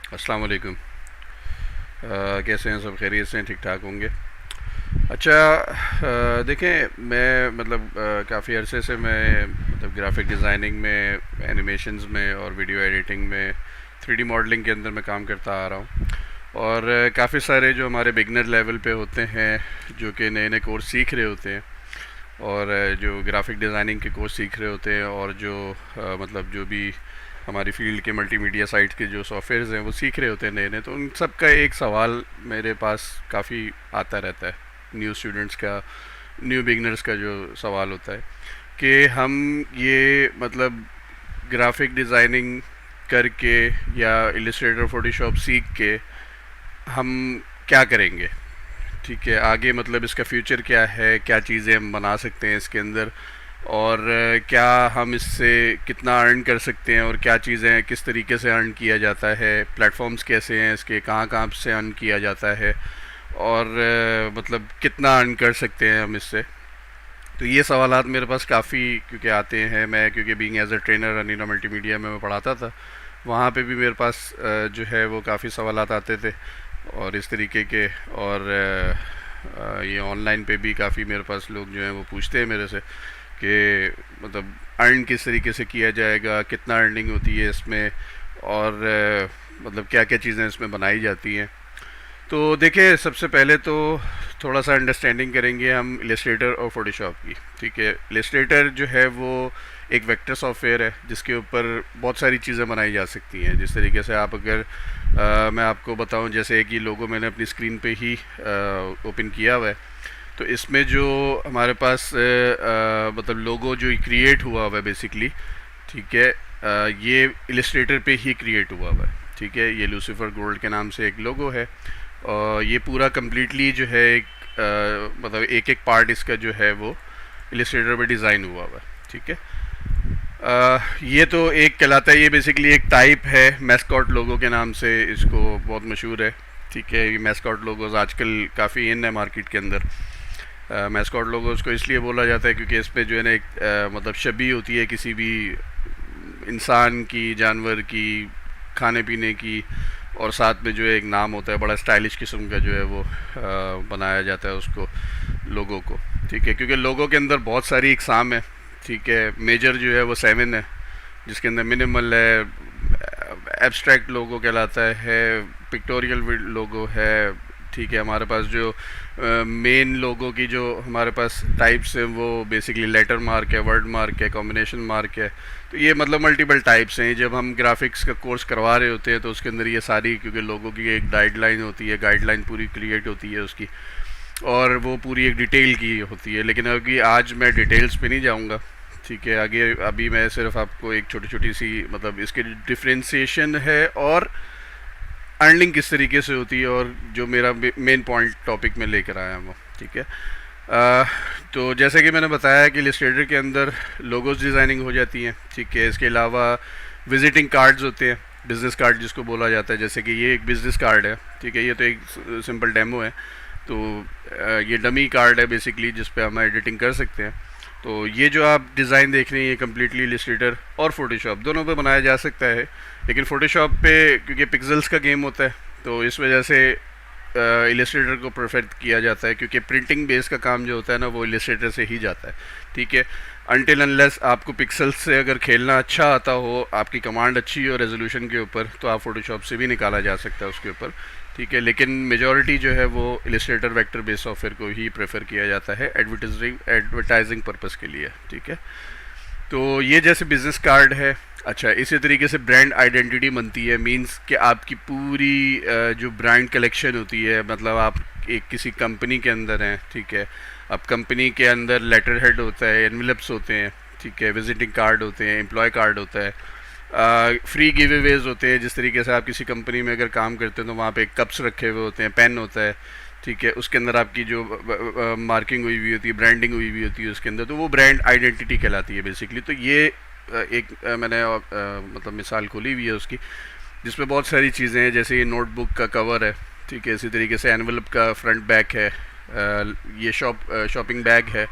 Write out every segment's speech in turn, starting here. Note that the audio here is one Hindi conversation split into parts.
अस्सलाम वालेकुम। कैसे हैं? सब खैरियत से हैं? ठीक ठाक होंगे। अच्छा, देखें, मैं मतलब काफ़ी अरसे से मैं मतलब ग्राफिक डिज़ाइनिंग में, एनिमेशंस में और वीडियो एडिटिंग में, 3D मॉडलिंग के अंदर मैं काम करता आ रहा हूँ। और काफ़ी सारे जो हमारे बिगनर लेवल पे होते हैं, जो कि नए नए कोर्स सीख रहे होते हैं, और जो ग्राफिक डिज़ाइनिंग के कोर्स सीख रहे होते हैं, और जो मतलब जो भी हमारी फील्ड के मल्टीमीडिया साइट्स के जो सॉफ्टवेयर्स हैं वो सीख रहे होते हैं नए नए, तो उन सब का एक सवाल मेरे पास काफ़ी आता रहता है। न्यू स्टूडेंट्स का, न्यू बिगनर्स का जो सवाल होता है कि हम ये मतलब ग्राफिक डिज़ाइनिंग करके या इलस्ट्रेटर फोटोशॉप सीख के हम क्या करेंगे। ठीक है, आगे मतलब इसका फ्यूचर क्या है, क्या चीज़ें हम बना सकते हैं इसके अंदर, और क्या हम इससे कितना अर्न कर सकते हैं, और क्या चीज़ें किस तरीके से अर्न किया जाता है, प्लेटफॉर्म्स कैसे हैं इसके, कहाँ कहाँ से अर्न किया जाता है, और मतलब कितना अर्न कर सकते हैं हम इससे। तो ये सवालात मेरे पास काफ़ी क्योंकि आते हैं। मैं क्योंकि being as a trainer arena multimedia में मैं पढ़ाता था, वहाँ पे भी मेरे पास जो है वो काफ़ी सवालात आते थे और इस तरीके के। और ये ऑनलाइन पे भी काफ़ी मेरे पास लोग जो हैं वो पूछते हैं मेरे से कि मतलब अर्न किस तरीके से किया जाएगा, कितना अर्निंग होती है इसमें, और मतलब क्या क्या चीज़ें इसमें बनाई जाती हैं। तो देखिए, सबसे पहले तो थोड़ा सा अंडरस्टैंडिंग करेंगे हम इलस्ट्रेटर और फोटोशॉप की। ठीक है, इलस्ट्रेटर जो है वो एक वेक्टर सॉफ्टवेयर है जिसके ऊपर बहुत सारी चीज़ें बनाई जा सकती हैं। जिस तरीके से आप अगर मैं आपको बताऊं, जैसे कि लोगो मैंने अपनी स्क्रीन पे ही ओपन किया हुआ है, तो इसमें जो हमारे पास मतलब लोगो जो क्रिएट हुआ हुआ है बेसिकली, ठीक है, ये इलस्ट्रेटर पे ही क्रिएट हुआ हुआ है। ठीक है, ये लूसीफर गोल्ड के नाम से एक लोगो है, और ये पूरा कम्प्लीटली जो है एक मतलब एक एक पार्ट इसका जो है वो इलस्ट्रेटर पे डिज़ाइन हुआ हुआ है। ठीक है, ये तो एक कहलाता है, ये बेसिकली एक टाइप है मैस्कॉट लोगो के नाम से, इसको बहुत मशहूर है। ठीक है, ये मैस्कॉट लोगोज आजकल काफ़ी इन है मार्केट के अंदर। मैस्कॉट लोगोज को इसलिए बोला जाता है क्योंकि इस पर जो है ना एक मतलब शबी होती है किसी भी इंसान की, जानवर की, खाने पीने की, और साथ में जो है एक नाम होता है, बड़ा स्टाइलिश किस्म का जो है वो बनाया जाता है उसको, लोगों को। ठीक है, क्योंकि लोगों के अंदर बहुत सारी इकसाम है। ठीक है, मेजर जो है वो 7 है, जिसके अंदर मिनिमल है, एब्स्ट्रैक्ट लोगो कहलाता है, पिक्टोरियल लोगो है। ठीक है, हमारे पास जो मेन लोगो की जो हमारे पास टाइप्स हैं वो बेसिकली लेटर मार्क है, वर्ड मार्क है, कॉम्बिनेशन मार्क है। तो ये मतलब मल्टीपल टाइप्स हैं। जब हम ग्राफिक्स का कोर्स करवा रहे होते हैं तो उसके अंदर ये सारी, क्योंकि लोगों की एक गाइडलाइन होती है, गाइडलाइन पूरी क्रिएट होती है उसकी, और वो पूरी एक डिटेल की होती है। लेकिन अभी आज मैं डिटेल्स पे नहीं जाऊँगा। ठीक है, आगे अभी मैं सिर्फ आपको एक छोटी छोटी सी मतलब इसके डिफ्रेंसिएशन है और अर्निंग किस तरीके से होती है, और जो मेरा मेन पॉइंट टॉपिक में लेकर आया हूँ। ठीक है, तो जैसे कि मैंने बताया कि इलस्ट्रेटर के अंदर लोगोस डिज़ाइनिंग हो जाती हैं। ठीक है, इसके अलावा विजिटिंग कार्ड्स होते हैं, बिज़नेस कार्ड जिसको बोला जाता है। जैसे कि ये एक बिज़नेस कार्ड है। ठीक है, ये तो एक सिंपल डेमो है, तो ये डमी कार्ड है बेसिकली, जिस पे हम एडिटिंग कर सकते हैं। तो ये जो आप डिज़ाइन देख रहे हैं ये कम्प्लीटली इलस्ट्रेटर और फोटोशॉप दोनों पे बनाया जा सकता है। लेकिन फोटोशॉप पे क्योंकि पिक्सल्स का गेम होता है, तो इस वजह से इलस्ट्रेटर को प्रेफर किया जाता है, क्योंकि प्रिंटिंग बेस का काम जो होता है ना वो इलस्ट्रेटर से ही जाता है। ठीक है, अनटिल अनलेस आपको पिक्सल्स से अगर खेलना अच्छा आता हो, आपकी कमांड अच्छी हो रेजोल्यूशन के ऊपर, तो आप फोटोशॉप से भी निकाला जा सकता है उसके ऊपर। ठीक है, लेकिन मेजॉरिटी जो है वो इलस्ट्रेटर वेक्टर बेस सॉफ्टवेयर को ही प्रेफर किया जाता है एडवर्टाइजिंग पर्पस के लिए। ठीक है, तो ये जैसे बिजनेस कार्ड है। अच्छा, इसी तरीके से ब्रांड आइडेंटिटी बनती है, मींस कि आपकी पूरी जो ब्रांड कलेक्शन होती है, मतलब आप एक किसी कंपनी के अंदर हैं। ठीक है, अब कंपनी के अंदर लेटर हेड होता है, एनवेलप्स होते हैं, ठीक है, विजिटिंग कार्ड होते हैं, एम्प्लॉय कार्ड होता है, फ्री गिव अवेज होते हैं। जिस तरीके से आप किसी कंपनी में अगर काम करते हैं तो वहाँ पे कप्स रखे हुए होते हैं, पेन होता है। ठीक है, उसके अंदर आपकी जो मार्किंग हुई हुई होती है, ब्रांडिंग हुई हुई होती है उसके अंदर, तो वो ब्रांड आइडेंटिटी कहलाती है बेसिकली। तो ये एक मैंने मतलब मिसाल खोली हुई है उसकी, जिसमें बहुत सारी चीज़ें हैं। जैसे ये नोटबुक का कवर है। ठीक है, इसी तरीके से एनवेलप का फ्रंट बैक है। ये शॉपिंग बैग है।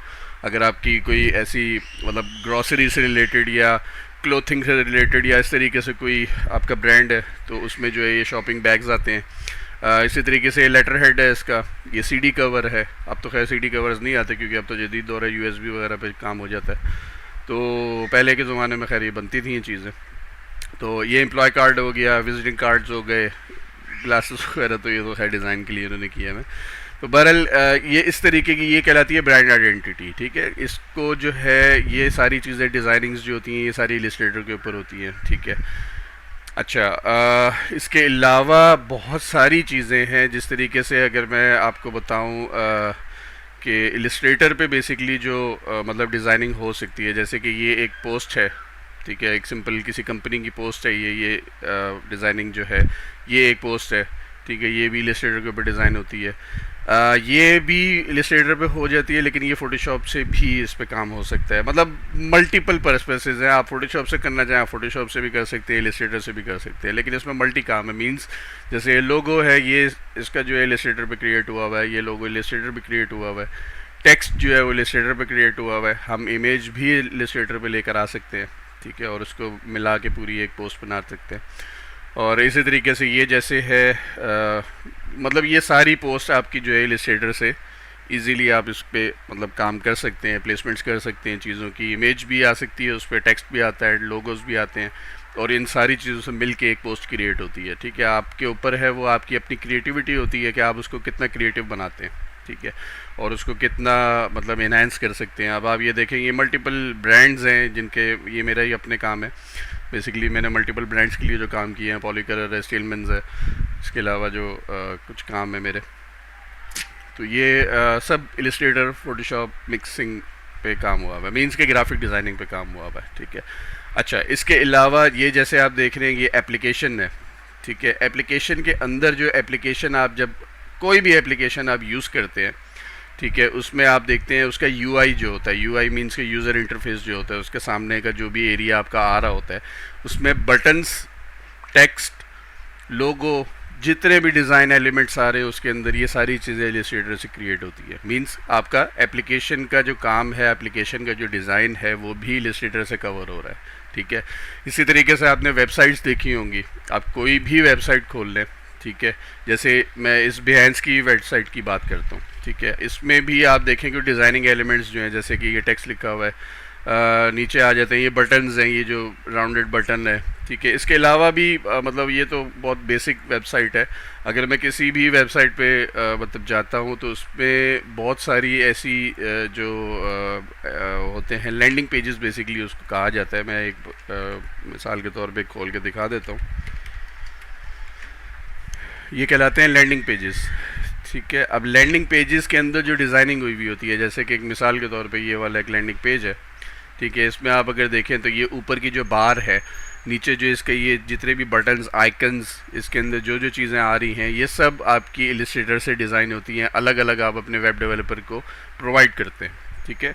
अगर आपकी कोई ऐसी मतलब ग्रॉसरी से रिलेटेड या क्लोथिंग से रिलेटेड या इस तरीके से कोई आपका ब्रांड है तो उसमें जो है ये शॉपिंग बैग्स आते हैं। इसी तरीके से लेटर हेड है इसका, ये सीडी कवर है। अब तो खैर सीडी कवर्स नहीं आते क्योंकि अब तो जदीद दौर है, यूएसबी वगैरह पे काम हो जाता है। तो पहले के ज़माने में खैर ये बनती थी ये चीज़ें। तो ये एम्प्लॉय कार्ड हो गया, विजिटिंग कार्ड्स हो गए, ग्लासेस वगैरह तो ये तो खैर डिज़ाइन के लिए उन्होंने किया है। तो बहरहाल ये इस तरीके की ये कहलाती है ब्रांड आइडेंटिटी, ठीक है। इसको जो है ये सारी चीज़ें डिज़ाइनिंग्स जो होती हैं ये सारी इलस्ट्रेटर के ऊपर होती हैं, ठीक है। अच्छा, इसके अलावा बहुत सारी चीज़ें हैं। जिस तरीके से अगर मैं आपको बताऊं कि इलस्ट्रेटर पे बेसिकली जो मतलब डिज़ाइनिंग हो सकती है, जैसे कि ये एक पोस्ट है, ठीक है, एक सिंपल किसी कंपनी की पोस्ट है, ये डिज़ाइनिंग जो है ये एक पोस्ट है, ठीक है। ये भी इलस्ट्रेटर के ऊपर डिज़ाइन होती है। ये भी इलस्ट्रेटर पे हो जाती है, लेकिन ये फ़ोटोशॉप से भी इस पे काम हो सकता है। मतलब मल्टीपल पर्पसेस हैं। आप फ़ोटोशॉप से करना चाहें, फ़ोटोशॉप से भी कर सकते हैं, इलस्ट्रेटर से भी कर सकते हैं, लेकिन इसमें मल्टी काम है। मींस जैसे ये लोगो है, ये इसका जो है इलस्ट्रेटर पे क्रिएट हुआ हुआ है, ये लोगो इलस्ट्रेटर पे क्रिएट हुआ हुआ है। टेक्स्ट जो है वो इलस्ट्रेटर पे क्रिएट हुआ हुआ है। हम इमेज भी इलस्ट्रेटर पे लेकर आ सकते हैं, ठीक है, और उसको मिला के पूरी एक पोस्ट बना सकते हैं। और इसी तरीके से ये जैसे है मतलब ये सारी पोस्ट आपकी जो है इलस्ट्रेटर से इजीली आप इस पर मतलब काम कर सकते हैं, प्लेसमेंट्स कर सकते हैं चीज़ों की। इमेज भी आ सकती है, उस पर टेक्स्ट भी आता है, लोगोस भी आते हैं, और इन सारी चीज़ों से मिल के एक पोस्ट क्रिएट होती है, ठीक है। आपके ऊपर है, वो आपकी अपनी क्रिएटिविटी होती है कि आप उसको कितना क्रिएटिव बनाते हैं, ठीक है, और उसको कितना मतलब इन्हांस कर सकते हैं। अब आप ये देखें, ये मल्टीपल ब्रांड्स हैं जिनके, ये मेरा ही अपने काम है बेसिकली। मैंने मल्टीपल ब्रांड्स के लिए जो काम किए हैं, पॉलीकलर है, स्टीलमेंस है, इसके अलावा जो कुछ काम है मेरे, तो ये सब इलस्ट्रेटर, फोटोशॉप, मिक्सिंग पे काम हुआ हुआ है, मीन्स के ग्राफिक डिज़ाइनिंग पे काम हुआ हुआ है, ठीक है। अच्छा, इसके अलावा ये जैसे आप देख रहे हैं ये एप्लीकेशन है, ठीक है। एप्लीकेशन के अंदर जो एप्लीकेशन आप जब कोई भी एप्लीकेशन आप यूज़ करते हैं, ठीक है, उसमें आप देखते हैं उसका यूआई जो होता है, यूआई मींस के यूज़र इंटरफेस जो होता है, उसके सामने का जो भी एरिया आपका आ रहा होता है, उसमें बटन्स, टेक्स्ट, लोगो, जितने भी डिज़ाइन एलिमेंट्स आ रहे हैं उसके अंदर ये सारी चीज़ें इलस्ट्रेटर से क्रिएट होती है। मींस आपका एप्लीकेशन का जो काम है, एप्लीकेशन का जो डिज़ाइन है, वो भी इलस्ट्रेटर से कवर हो रहा है, ठीक है। इसी तरीके से आपने वेबसाइट्स देखी होंगी, आप कोई भी वेबसाइट खोल लें, ठीक है, जैसे मैं इस बिहेंस की वेबसाइट की बात करता हूँ, ठीक है, इसमें भी आप देखें कि डिज़ाइनिंग एलिमेंट्स जो हैं, जैसे कि ये टेक्स्ट लिखा हुआ है, नीचे आ जाते हैं, ये बटन्स हैं, ये जो राउंडेड बटन है, ठीक है। इसके अलावा भी मतलब ये तो बहुत बेसिक वेबसाइट है। अगर मैं किसी भी वेबसाइट पे मतलब जाता हूँ तो उसमें बहुत सारी ऐसी जो होते हैं लैंडिंग पेजेस बेसिकली उसको कहा जाता है। मैं एक मिसाल के तौर पे खोल के दिखा देता हूँ। ये कहलाते हैं लैंडिंग पेजेस, ठीक है। अब लैंडिंग पेजेस के अंदर जो डिज़ाइनिंग हुई हुई होती है, जैसे कि एक मिसाल के तौर पे ये वाला एक लैंडिंग पेज है, ठीक है। इसमें आप अगर देखें तो ये ऊपर की जो बार है, नीचे जो इसके ये जितने भी बटन्स, आइकन्स, इसके अंदर जो जो चीज़ें आ रही हैं, ये सब आपकी इलस्ट्रेटर से डिज़ाइन होती हैं। अलग अलग आप अपने वेब डेवलपर को प्रोवाइड करते हैं, ठीक है।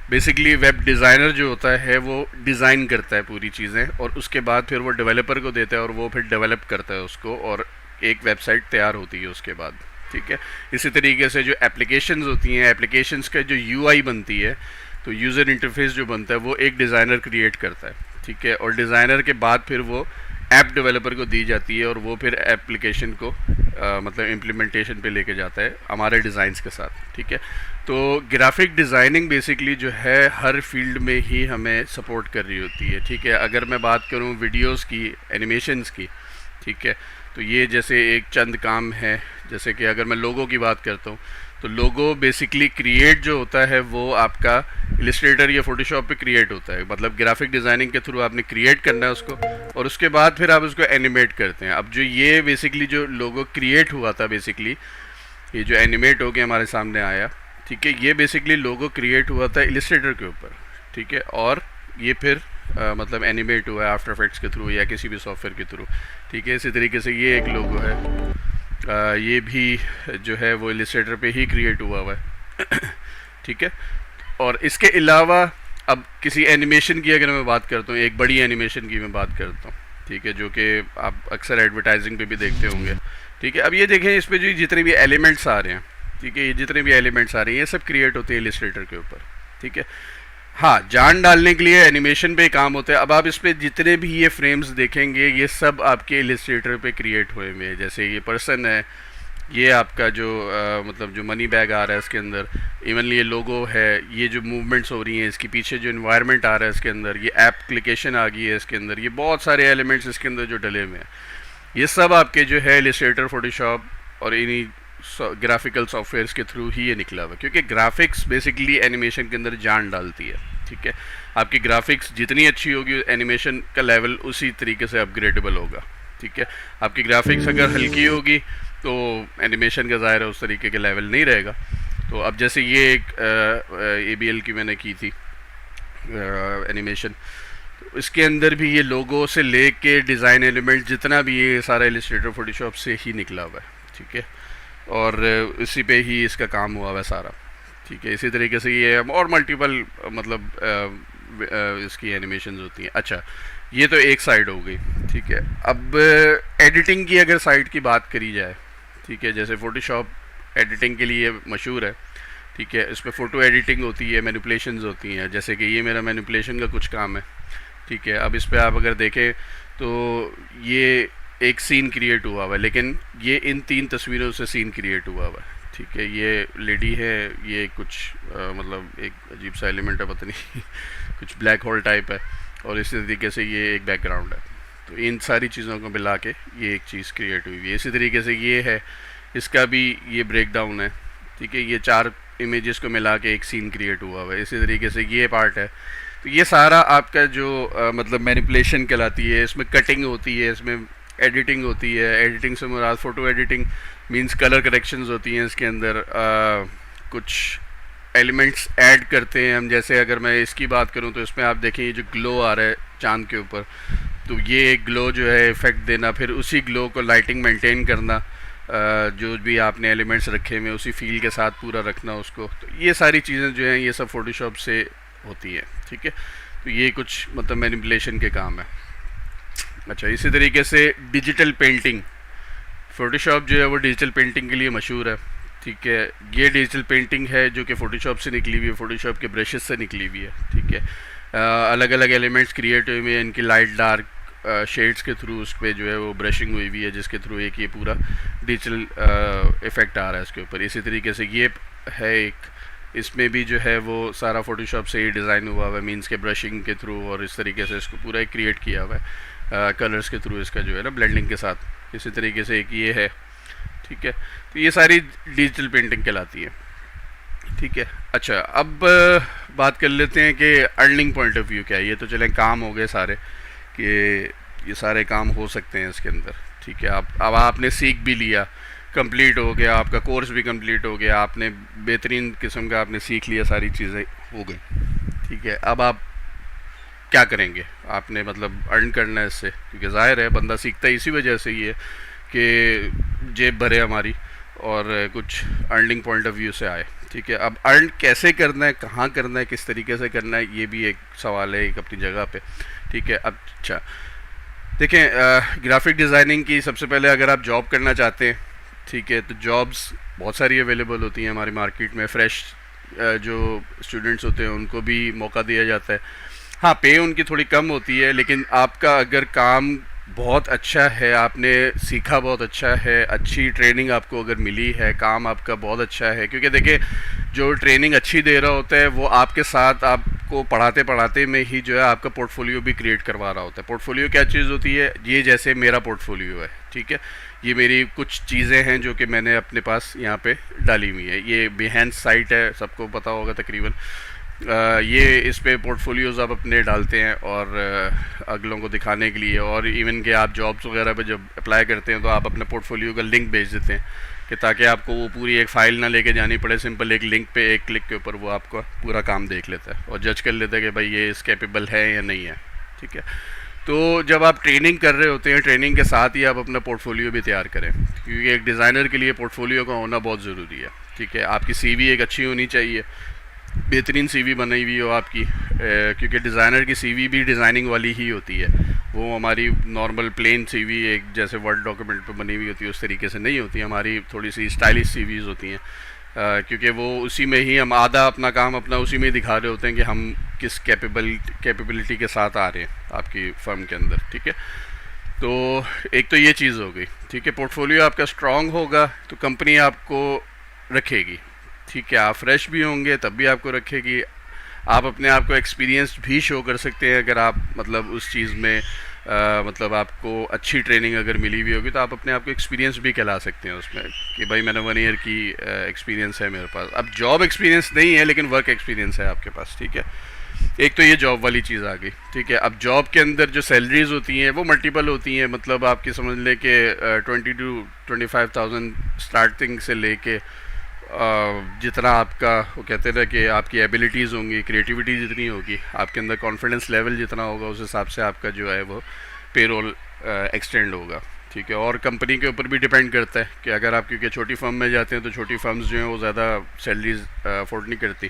बेसिकली वेब डिज़ाइनर जो होता है वो डिज़ाइन करता है पूरी चीज़ें, और उसके बाद फिर वो डेवलपर को देता है और वो फिर डेवलप करता है उसको, और एक वेबसाइट तैयार होती है उसके बाद, ठीक है। इसी तरीके से जो एप्लीकेशंस होती हैं, एप्लीकेशंस का जो यूआई बनती है, तो यूज़र इंटरफेस जो बनता है वो एक डिज़ाइनर क्रिएट करता है, ठीक है। और डिज़ाइनर के बाद फिर वो ऐप डेवलपर को दी जाती है और वो फिर एप्लीकेशन को मतलब इम्प्लीमेंटेशन पे लेके जाता है हमारे डिज़ाइंस के साथ, ठीक है। तो ग्राफिक डिज़ाइनिंग बेसिकली जो है हर फील्ड में ही हमें सपोर्ट कर रही होती है, ठीक है। अगर मैं बात करूँ वीडियोज़ की, एनिमेशंस की, ठीक है, तो ये जैसे एक चंद काम है। जैसे कि अगर मैं लोगो की बात करता हूँ तो लोगो बेसिकली क्रिएट जो होता है वो आपका इलस्ट्रेटर या फोटोशॉप पे क्रिएट होता है। मतलब ग्राफिक डिज़ाइनिंग के थ्रू आपने क्रिएट करना है उसको, और उसके बाद फिर आप उसको एनिमेट करते हैं। अब जो ये बेसिकली जो लोगो क्रिएट हुआ था, बेसिकली ये जो एनिमेट हो के हमारे सामने आया, ठीक है, ये बेसिकली लोगो क्रिएट हुआ था इलस्ट्रेटर के ऊपर, ठीक है, और ये फिर मतलब एनिमेट हुआ है आफ्टर इफेक्ट्स के थ्रू या किसी भी सॉफ्टवेयर के थ्रू, ठीक है। इसी तरीके से ये एक लोगो है, ये भी जो है वो इलस्ट्रेटर पे ही क्रिएट हुआ हुआ है ठीक है। और इसके अलावा अब किसी एनिमेशन की अगर मैं बात करता हूँ, एक बड़ी एनिमेशन की मैं बात करता हूँ, ठीक है, जो कि आप अक्सर एडवर्टाइजिंग पे भी देखते होंगे, ठीक है। अब ये देखें, इस पर जो जितने भी एलिमेंट्स आ रहे हैं, ठीक है, ये जितने भी एलिमेंट्स आ रहे हैं ये सब क्रिएट होते हैं इलस्ट्रेटर के ऊपर, ठीक है। हाँ, जान डालने के लिए एनिमेशन पे काम होता है। अब आप इस पे जितने भी ये फ्रेम्स देखेंगे ये सब आपके इलिस्ट्रेटर पे क्रिएट हुए हुए हैं। जैसे ये पर्सन है, ये आपका जो मतलब जो मनी बैग आ रहा है इसके अंदर, इवन ये लोगो है, ये जो मूवमेंट्स हो रही हैं इसके पीछे, जो इन्वायरमेंट आ रहा है इसके अंदर, ये एप्लीकेशन आ गई है इसके अंदर, ये बहुत सारे एलिमेंट्स इसके अंदर जो डले हुए हैं, ये सब आपके जो है इलिस्ट्रेटर, फोटोशॉप और इन्हीं ग्राफिकल सॉफ्टवेयर्स के थ्रू ही ये निकला हुआ, क्योंकि ग्राफिक्स बेसिकली एनिमेशन के अंदर जान डालती है। ठीक है, आपकी ग्राफिक्स जितनी अच्छी होगी एनिमेशन का लेवल उसी तरीके से अपग्रेडेबल होगा। ठीक है, आपकी ग्राफिक्स अगर हल्की होगी तो एनिमेशन का ज़ाहिर है उस तरीके के लेवल नहीं रहेगा। तो अब जैसे ये एक ABL की मैंने की थी एनिमेशन, तो इसके अंदर भी ये लोगो से लेके डिज़ाइन एलिमेंट जितना भी ये सारा इलिस्ट्रेटर फोटोशॉप से ही निकला हुआ है। ठीक है, और इसी पे ही इसका काम हुआ हुआ है सारा। ठीक है, इसी तरीके से ये और मल्टीपल मतलब इसकी एनिमेशंस होती हैं। अच्छा, ये तो एक साइड हो गई। ठीक है, अब एडिटिंग की अगर साइड की बात करी जाए, ठीक है, जैसे फ़ोटोशॉप एडिटिंग के लिए मशहूर है। ठीक है, इसमें फ़ोटो एडिटिंग होती है, मैनिपुलेशंस होती हैं, जैसे कि ये मेरा मैनिपुलेशन का कुछ काम है। ठीक है, अब इस पर आप अगर देखें तो ये एक सीन क्रिएट हुआ हुआ है, लेकिन ये इन 3 तस्वीरों से सीन क्रिएट हुआ हुआ है। ठीक है, ये लेडी है, ये कुछ मतलब एक अजीब सा एलिमेंट है, पता नहीं कुछ ब्लैक होल टाइप है, और इसी तरीके से ये एक बैकग्राउंड है। तो इन सारी चीज़ों को मिला के ये एक चीज़ क्रिएट हुई है। इसी तरीके से ये है, इसका भी ये ब्रेक डाउन है। ठीक है, ये 4 इमेजेस को मिला के एक सीन क्रिएट हुआ हुआ है। इसी तरीके से ये पार्ट है। तो ये सारा आपका जो मतलब मैनिपुलेशन कहलाती है, इसमें कटिंग होती है, इसमें एडिटिंग होती है। एडिटिंग से मुराद photo editing means colour corrections होती हैं इसके अंदर, कुछ एलिमेंट्स ऐड करते हैं हम। जैसे अगर मैं इसकी बात करूं तो इसमें आप देखें ये जो ग्लो आ रहा है चांद के ऊपर, तो ये ग्लो जो है इफ़ेक्ट देना, फिर उसी ग्लो को लाइटिंग मेंटेन करना, जो भी आपने एलिमेंट्स रखे हुए उसी फील के साथ पूरा रखना उसको। तो ये सारी चीज़ें जो हैं ये सब फ़ोटोशॉप से होती हैं। ठीक है, तो ये कुछ मतलब मैनिपुलेशन के काम है। अच्छा, इसी तरीके से डिजिटल पेंटिंग, फ़ोटोशॉप जो है वो डिजिटल पेंटिंग के लिए मशहूर है। ठीक है, ये डिजिटल पेंटिंग है जो कि फ़ोटोशॉप से निकली हुई है, फ़ोटोशॉप के ब्रशेस से निकली हुई है। ठीक है, अलग अलग एलिमेंट्स क्रिएट हुए हैं, इनकी लाइट डार्क शेड्स के थ्रू उस पर जो है वो ब्रशिंग हुई हुई है, जिसके थ्रू एक ये पूरा डिजिटल इफ़ेक्ट आ रहा है इसके ऊपर। इसी तरीके से ये है एक, इसमें भी जो है वो सारा फ़ोटोशॉप से ही डिज़ाइन हुआ हुआ है, मीन्स के ब्रशिंग के थ्रू, और इस तरीके से इसको पूरा क्रिएट किया हुआ है कलर्स के थ्रू, इसका जो है ना ब्लेंडिंग के साथ। इसी तरीके से एक ये है। ठीक है, तो ये सारी डिजिटल पेंटिंग कहलाती है। ठीक है, अच्छा, अब बात कर लेते हैं कि अर्निंग पॉइंट ऑफ व्यू क्या है। ये तो चलें काम हो गए सारे, कि ये सारे काम हो सकते हैं इसके अंदर। ठीक है, अब आपने सीख भी लिया, कंप्लीट हो गया, आपका कोर्स भी कंप्लीट हो गया, आपने बेहतरीन किस्म का आपने सीख लिया, सारी चीज़ें हो गई। ठीक है, अब आप क्या करेंगे? आपने मतलब अर्न करना है इससे, क्योंकि ज़ाहिर है बंदा सीखता है इसी वजह से ही है कि जेब भरे हमारी और कुछ अर्निंग पॉइंट ऑफ व्यू से आए। ठीक है, अब अर्न कैसे करना है, कहाँ करना है, किस तरीके से करना है, ये भी एक सवाल है एक अपनी जगह पे। ठीक है, अब अच्छा देखें, ग्राफिक डिज़ाइनिंग की सबसे पहले अगर आप जॉब करना चाहते हैं, ठीक है, तो जॉब्स बहुत सारी अवेलेबल होती हैं हमारी मार्केट में। फ्रेश जो स्टूडेंट्स होते हैं उनको भी मौका दिया जाता है। हाँ, पे उनकी थोड़ी कम होती है, लेकिन आपका अगर काम बहुत अच्छा है, आपने सीखा बहुत अच्छा है, अच्छी ट्रेनिंग आपको अगर मिली है, काम आपका बहुत अच्छा है, क्योंकि देखिए जो ट्रेनिंग अच्छी दे रहा होता है वो आपके साथ आपको पढ़ाते पढ़ाते में ही जो है आपका पोर्टफोलियो भी क्रिएट करवा रहा होता है। पोर्टफोलियो क्या चीज़ होती है? ये जैसे मेरा पोर्टफोलियो है। ठीक है, ये मेरी कुछ चीज़ें हैं जो कि मैंने अपने पास यहाँ पे डाली हुई है। ये बिहेंस साइट है, सबको पता होगा तकरीबन। ये इस पे पोर्टफोलियोज़ आप अपने डालते हैं और अगलों को दिखाने के लिए, और इवन कि आप जॉब्स वगैरह पे जब अप्लाई करते हैं तो आप अपने पोर्टफोलियो का लिंक भेज देते हैं, कि ताकि आपको वो पूरी एक फ़ाइल ना लेके जानी पड़े, सिंपल एक लिंक पे एक क्लिक के ऊपर वो आपका पूरा काम देख लेता है और जज कर लेता है कि भाई ये इस कैपेबल है या नहीं है। ठीक है, तो जब आप ट्रेनिंग कर रहे होते हैं, ट्रेनिंग के साथ ही आप अपना पोर्टफोलियो भी तैयार करें, क्योंकि एक डिज़ाइनर के लिए पोर्टफोलियो का होना बहुत ज़रूरी है। ठीक है, आपकी सीवी एक अच्छी होनी चाहिए, बेहतरीन सीवी बनाई हुई हो आपकी, क्योंकि डिज़ाइनर की सीवी भी डिज़ाइनिंग वाली ही होती है। वो हमारी नॉर्मल प्लेन सीवी एक जैसे वर्ड डॉक्यूमेंट पे बनी हुई होती है उस तरीके से नहीं होती, हमारी थोड़ी सी स्टाइलिश सीवीज़ होती हैं, क्योंकि वो उसी में ही हम आधा अपना काम अपना उसी में ही दिखा रहे होते हैं कि हम किस कैपेबिलिटी के साथ आ रहे हैं आपकी फर्म के अंदर, ठीक है। तो एक तो ये चीज़ हो गई, ठीक है। पोर्टफोलियो आपका स्ट्रांग होगा तो कंपनी आपको रखेगी, ठीक है। आप फ्रेश भी होंगे तब भी आपको रखेगी। आप अपने आप को एक्सपीरियंस भी शो कर सकते हैं अगर आप मतलब उस चीज़ में मतलब आपको अच्छी ट्रेनिंग अगर मिली हुई होगी तो आप अपने आप को एक्सपीरियंस भी कहला सकते हैं उसमें कि भाई मैंने 1 ईयर की एक्सपीरियंस है मेरे पास। अब जॉब एक्सपीरियंस नहीं है लेकिन वर्क एक्सपीरियंस है आपके पास, ठीक है। एक तो ये जॉब वाली चीज़ आ गई, ठीक है। अब जॉब के अंदर जो सैलरीज होती हैं वो मल्टीपल होती हैं, मतलब आपकी समझ लें कि 20 to 25,000 स्टार्टिंग से लेके जितना आपका वो कहते हैं ना कि आपकी एबिलिटीज़ होंगी, क्रिएटिविटी जितनी होगी, आपके अंदर कॉन्फिडेंस लेवल जितना होगा उस हिसाब से आपका जो है वो पेरोल एक्सटेंड होगा, ठीक है। और कंपनी के ऊपर भी डिपेंड करता है कि अगर आप क्योंकि छोटी फर्म में जाते हैं तो छोटी फर्म्स जो हैं वो ज़्यादा सैलरीज अफोर्ड नहीं करती।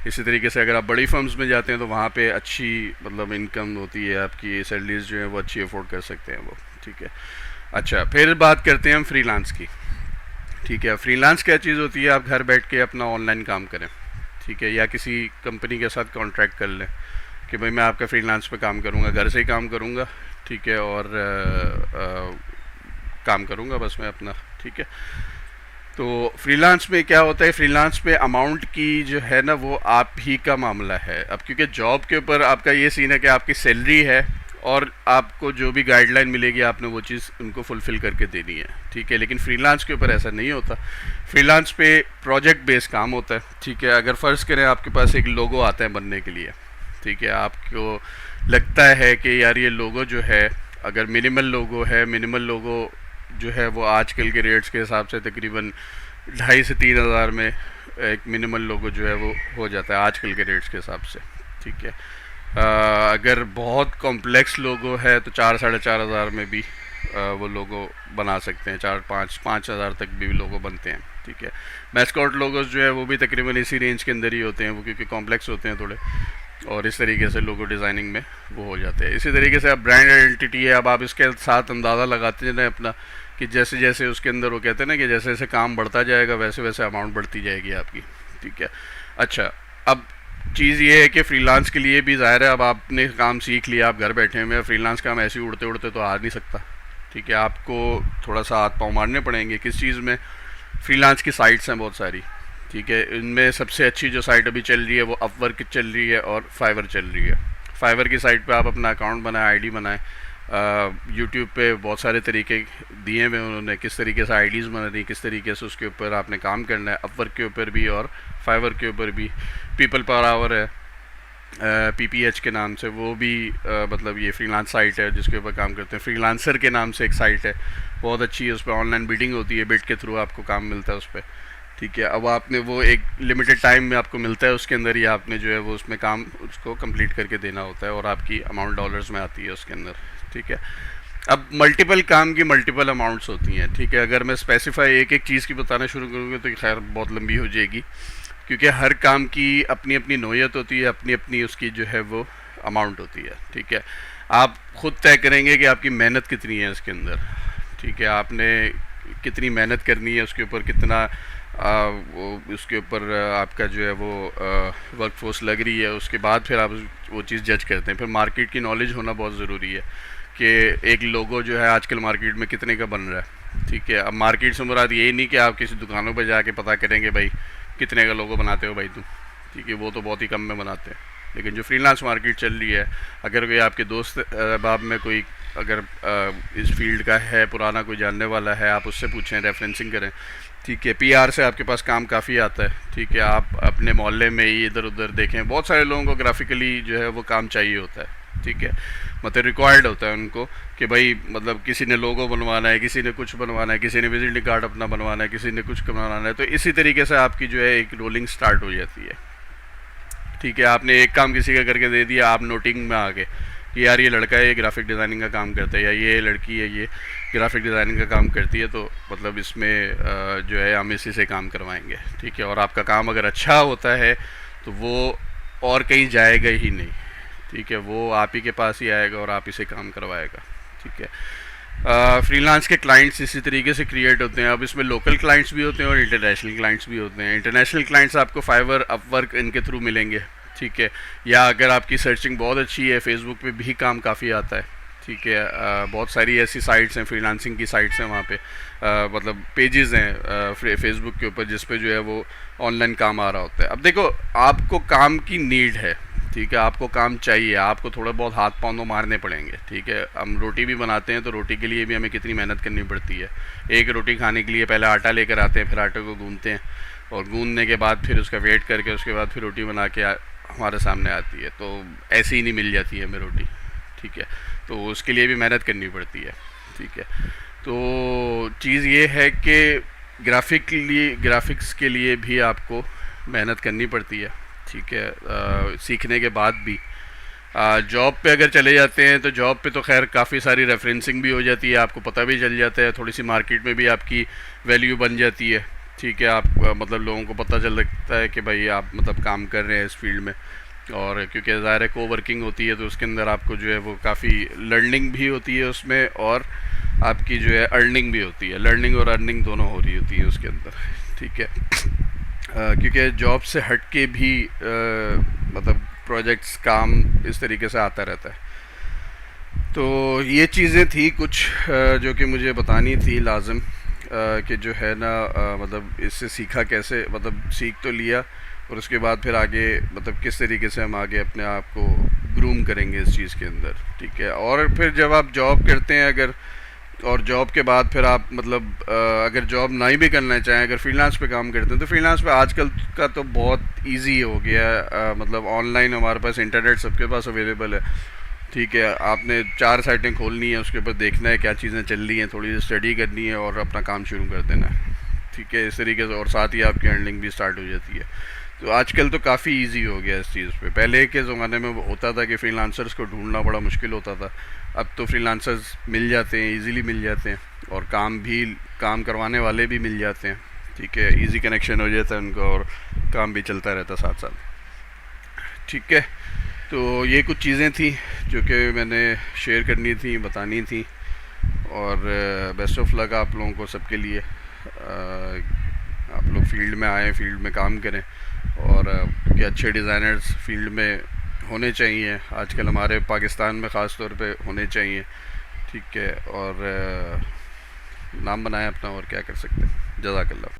इसी तरीके से अगर आप बड़ी फर्म्स में जाते हैं तो वहाँ पे अच्छी मतलब इनकम होती है, आपकी सैलरीज जो है वो अच्छी अफोर्ड कर सकते हैं वो, ठीक है। अच्छा, फिर बात करते हैं हम फ्रीलांस की, ठीक है। फ्रीलांस क्या चीज़ होती है? आप घर बैठ के अपना ऑनलाइन काम करें, ठीक है, या किसी कंपनी के साथ कॉन्ट्रैक्ट कर लें कि भाई मैं आपका फ्रीलांस पे काम करूँगा, घर से ही काम करूँगा, ठीक है, और काम करूँगा बस मैं अपना, ठीक है। तो फ्रीलांस में क्या होता है, फ्रीलांस पे अमाउंट की जो है ना वो आप ही का मामला है। अब क्योंकि जॉब के ऊपर आपका ये सीन है कि आपकी सैलरी है और आपको जो भी गाइडलाइन मिलेगी आपने वो चीज़ उनको फुलफ़िल करके देनी है, ठीक है। लेकिन फ्रीलांस के ऊपर ऐसा नहीं होता। फ्रीलांस पे प्रोजेक्ट बेस्ड काम होता है, ठीक है। अगर फ़र्ज़ करें आपके पास एक लोगो आता है बनने के लिए, ठीक है, आपको लगता है कि यार ये लोगो जो है अगर मिनिमल लोगो जो है वो आजकल के रेट्स के हिसाब से तकरीबन 2,500 से 3,000 में एक मिनिमल लोगो जो है वो हो जाता है आजकल के रेट्स के हिसाब से, ठीक है। अगर बहुत कॉम्प्लेक्स लोगो है तो 4-4,500 में भी वो लोगो बना सकते हैं, 4-5,000 तक भी लोगो बनते हैं, ठीक है। मैस्कॉट लोगोस जो है वो भी तकरीबन इसी रेंज के अंदर ही होते हैं, वो क्योंकि कॉम्प्लेक्स होते हैं थोड़े, और इस तरीके से लोगो डिज़ाइनिंग में वो हो जाते हैं। इसी तरीके से अब ब्रांड आइडेंटिटी है, अब आप इसके साथ अंदाज़ा लगाते हैं अपना कि जैसे जैसे उसके अंदर वो कहते हैं ना कि जैसे जैसे काम बढ़ता जाएगा वैसे वैसे अमाउंट बढ़ती जाएगी आपकी, ठीक है। अच्छा, अब चीज़ ये है कि फ्रीलांस के लिए भी ज़ाहिर है अब आपने काम सीख लिया, आप घर बैठे हुए, फ्रीलांस काम ऐसे ही उड़ते उड़ते तो आ नहीं सकता, ठीक है। आपको थोड़ा सा हाथ पाँव मारने पड़ेंगे। किस चीज़ में? फ्रीलांस की साइट्स हैं बहुत सारी, ठीक है। इनमें सबसे अच्छी जो साइट अभी चल रही है वो अपवर्क चल रही है और फाइवर चल रही है। फाइवर की साइट पे आप अपना अकाउंट बनाएं, आईडी बनाएं। यूट्यूब पे बहुत सारे तरीके दिए हुए उन्होंने किस तरीके से आईडीज़ बनानी, किस तरीके से उसके ऊपर आपने काम करना है। अपवर्क के ऊपर भी और फाइवर के ऊपर भी। पीपल पर आवर है पीपीएच के नाम से, वो भी मतलब ये फ्रीलांस साइट है जिसके ऊपर काम करते हैं। फ्रीलांसर के नाम से एक साइट है, बहुत अच्छी है, उस पर ऑनलाइन बिडिंग होती है, बिड के थ्रू आपको काम मिलता है उस पर, ठीक है। अब आपने वो एक लिमिटेड टाइम में आपको मिलता है, उसके अंदर ही आपने जो है वो उसमें काम उसको कंप्लीट करके देना होता है और आपकी अमाउंट डॉलर्स में आती है उसके अंदर, ठीक है। अब मल्टीपल काम की मल्टीपल अमाउंट्स होती हैं, ठीक है। अगर मैं स्पेसिफाई एक एक चीज़ की बताना शुरू करूँगा तो खैर बहुत लंबी हो जाएगी, क्योंकि हर काम की अपनी अपनी नोयत होती है, अपनी अपनी उसकी जो है वो अमाउंट होती है, ठीक है। आप ख़ुद तय करेंगे कि आपकी मेहनत कितनी है इसके अंदर, ठीक है। आपने कितनी मेहनत करनी है, उसके ऊपर कितना उसके ऊपर आपका जो है वो वर्क फोर्स लग रही है, उसके बाद फिर आप वो चीज़ जज करते हैं। फिर मार्केट की नॉलेज होना बहुत ज़रूरी है कि एक लोगो जो है आजकल मार्केट में कितने का बन रहा है, ठीक है। अब मार्केट से मुराद यही नहीं कि आप किसी दुकानों पर जाके पता करेंगे भाई कितने का लोगो बनाते हो भाई तुम, ठीक है, वो तो बहुत ही कम में बनाते हैं। लेकिन जो फ्रीलांस मार्केट चल रही है, अगर कोई आपके दोस्त अहबाब में कोई अगर इस फील्ड का है, पुराना कोई जानने वाला है, आप उससे पूछें, रेफरेंसिंग करें, ठीक है। पीआर से आपके पास काम काफ़ी आता है, ठीक है। आप अपने मोहल्ले में ही इधर उधर देखें, बहुत सारे लोगों को ग्राफिकली जो है वो काम चाहिए होता है, ठीक है, मतलब रिक्वायर्ड होता है उनको कि भाई मतलब किसी ने लोगो बनवाना है, किसी ने कुछ बनवाना है, किसी ने विजिटिंग कार्ड अपना बनवाना है, किसी ने कुछ बनवाना है। तो इसी तरीके से आपकी जो है एक रोलिंग स्टार्ट हो जाती है, ठीक है। आपने एक काम किसी का करके दे दिया, आप नोटिंग में आ गए कि यार ये लड़का है, ये ग्राफिक डिज़ाइनिंग का काम करता है, या ये लड़की है, ये ग्राफिक डिज़ाइनिंग का काम करती है, तो मतलब इसमें जो है हम इसी से काम करवाएंगे, ठीक है। और आपका काम अगर अच्छा होता है तो वो और कहीं जाएगा ही नहीं, ठीक है, वो आप ही के पास ही आएगा और आप इसे काम करवाएगा, ठीक है। फ्रीलांस के क्लाइंट्स इसी तरीके से क्रिएट होते हैं। अब इसमें लोकल क्लाइंट्स भी होते हैं और इंटरनेशनल क्लाइंट्स भी होते हैं। इंटरनेशनल क्लाइंट्स आपको फाइवर, अपवर्क इनके थ्रू मिलेंगे, ठीक है। या अगर आपकी सर्चिंग बहुत अच्छी है, फेसबुक पे भी काम काफ़ी आता है, ठीक है। बहुत सारी ऐसी साइट्स हैं, फ्रीलांसिंग की साइट्स हैं, वहाँ पे मतलब पेजेस हैं फेसबुक के ऊपर जिस पे जो है वो ऑनलाइन काम आ रहा होता है। अब देखो, आपको काम की नीड है, ठीक है, आपको काम चाहिए, आपको थोड़ा बहुत हाथ पाँव तो मारने पड़ेंगे, ठीक है। हम रोटी भी बनाते हैं तो रोटी के लिए भी हमें कितनी मेहनत करनी पड़ती है। एक रोटी खाने के लिए पहले आटा लेकर आते हैं, फिर आटे को गूंदते हैं, और गूंदने के बाद फिर उसका वेट करके उसके बाद फिर रोटी बना के हमारे सामने आती है। तो ऐसे ही नहीं मिल जाती है हमें रोटी, ठीक है। तो उसके लिए भी मेहनत करनी पड़ती है, ठीक है। तो चीज़ ये है कि ग्राफिक्स के लिए भी आपको मेहनत करनी पड़ती है, ठीक है। सीखने के बाद भी जॉब पे अगर चले जाते हैं तो जॉब पे तो खैर काफ़ी सारी रेफरेंसिंग भी हो जाती है, आपको पता भी चल जाता है, थोड़ी सी मार्केट में भी आपकी वैल्यू बन जाती है, ठीक है। आप मतलब लोगों को पता चल सकता है कि भाई आप मतलब काम कर रहे हैं इस फील्ड में। और क्योंकि ज़ाहिर है को वर्किंग होती है तो उसके अंदर आपको जो है वो काफ़ी लर्निंग भी होती है उसमें, और आपकी जो है अर्निंग भी होती है। लर्निंग और अर्निंग दोनों हो रही होती है उसके अंदर, ठीक है। क्योंकि जॉब से हट के भी मतलब प्रोजेक्ट्स, काम इस तरीके से आता रहता है। तो ये चीज़ें थी कुछ जो कि मुझे बतानी थी लाजम, कि जो है ना मतलब इससे सीखा कैसे, मतलब सीख तो लिया, और उसके बाद फिर आगे मतलब किस तरीके से हम आगे अपने आप को ग्रूम करेंगे इस चीज़ के अंदर, ठीक है। और फिर जब आप जॉब करते हैं अगर, और जॉब के बाद फिर आप मतलब अगर जॉब नहीं भी करना चाहें, अगर फ्रीलांस पे काम करते हैं तो फ्रीलांस पे आजकल का तो बहुत इजी हो गया है। मतलब ऑनलाइन हमारे पास इंटरनेट सबके पास अवेलेबल है, ठीक है। आपने 4 साइटें खोलनी है, उसके ऊपर देखना है क्या चीज़ें चल रही हैं, थोड़ी सी स्टडी करनी है और अपना काम शुरू कर देना है, ठीक है, इस तरीके से। और साथ ही आपकी अर्निंग भी स्टार्ट हो जाती है। तो आजकल तो काफ़ी इजी हो गया इस चीज़ पे। पहले के ज़माने में होता था कि फ्रीलांसर्स को ढूंढना बड़ा मुश्किल होता था, अब तो फ्रीलांसर्स मिल जाते हैं, इजीली मिल जाते हैं, और काम करवाने वाले भी मिल जाते हैं, ठीक है। इजी कनेक्शन हो जाता है उनका और काम भी चलता रहता साथ साथ, ठीक है। तो ये कुछ चीज़ें थी जो कि मैंने शेयर करनी थी, बतानी थी। और बेस्ट ऑफ लक आप लोगों को सबके लिए। आप लोग फील्ड में आएँ, फील्ड में काम करें, और क्योंकि अच्छे डिज़ाइनर्स फील्ड में होने चाहिए आजकल, हमारे पाकिस्तान में ख़ास तौर पे होने चाहिए, ठीक है। और नाम बनाएं अपना, और क्या कर सकते हैं। जज़ाकल्लाह।